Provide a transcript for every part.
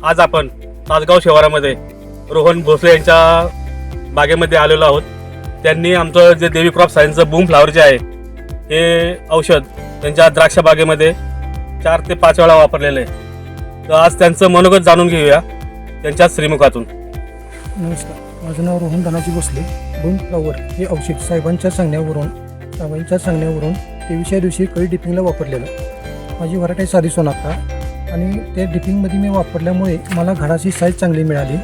आज आपण तासगाव शहरामध्ये रोहन भोसले यांच्या बागेमध्ये आलेलो आहोत. त्यांनी आमचं जे देवी क्रॉप सायन्सचं बूम फ्लावर जे आहे हे औषध त्यांच्या द्राक्ष बागेमध्ये 4 ते 5 वेळा वापरलेलं आहे. तर आज त्यांचं मनोगत जाणून घेऊया त्यांच्या श्रीमुखातून. नमस्कार, माझं नाव रोहन धनाजी भोसले. बूम फ्लावर हे औषध साहेबांच्या सांगण्यावरून 23व्या दिवशी कळी डिपिंगला वापरलेलं. माझी व्हरायटी आहे साधी सोनाता आणि त्या डिपिंगमध्ये मी वापरल्यामुळे मला घडाची साईज चांगली मिळाली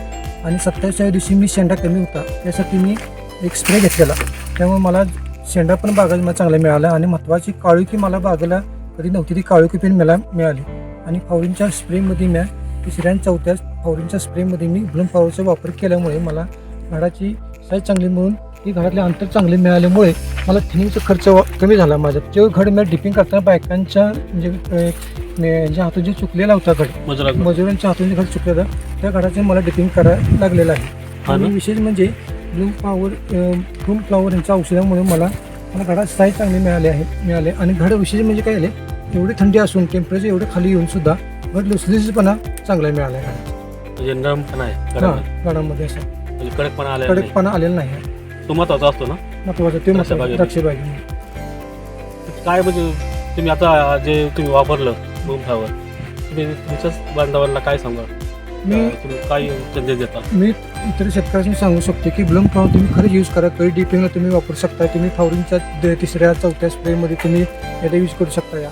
आणि 27व्या दिवशी मी शेंडा कमी होता त्यासाठी मी एक स्प्रे घेतलेला. त्यामुळे मला शेंडा पण बागेला मला चांगला मिळाला आणि महत्त्वाची काळुकी मला बागेला कधी नव्हती ती काळुकी पण मला मिळाली. आणि फावरिनच्या स्प्रेमध्ये मी 3ऱ्या आणि 4थ्या फावरिनच्या स्प्रेमध्ये मी ब्लूम फ्लावरचा वापर केल्यामुळे मला घडाची साईज चांगली मिळून ती घडातले अंतर चांगले मिळाल्यामुळे मला थिनिंगचा खर्च कमी झाला. माझा जो घड मी डिपिंग करताना बायकांच्या म्हणजे ज्या हातून जे चुकलेला होता घड मजुरांच्या हातून जे घड चुकलेला त्या घडाचे मला डिपिंग करायला लागलेलं आहे. आणि विशेष म्हणजे ब्लूम फ्लावर यांच्या औषधामुळे मला घडाची साईज चांगली मिळाले आणि घड विशेष म्हणजे काय झाले एवढी थंडी असून टेम्परेचर एवढे खाली येऊन सुद्धा घड लुसलुशीतपणा चांगला मिळाला आहे. म्हणजे नरमपणा आहे घडामध्ये असं म्हणजे कडकपणा आलेला नाही. तो महत्वाचा असतो ना महत्वाचं ते द्राक्ष बागेमध्ये. काय म्हणजे तुम्ही आता जे तुम्ही वापरलं बूम फ्लावर तुम्ही तुमच्याच बांधवांना काय सांगा तुम्ही काय संदेश देता? मी इतर शेतकऱ्यांनी सांगू शकतो की ब्लूम फ्लावर तुम्ही खरंच यूज करा. कळी डिपिंगला तुम्ही वापरू शकता. तुम्ही फ्लावरिंगच्या 3ऱ्या 4थ्या स्प्रेमध्ये तुम्ही याचा यूज करू शकता.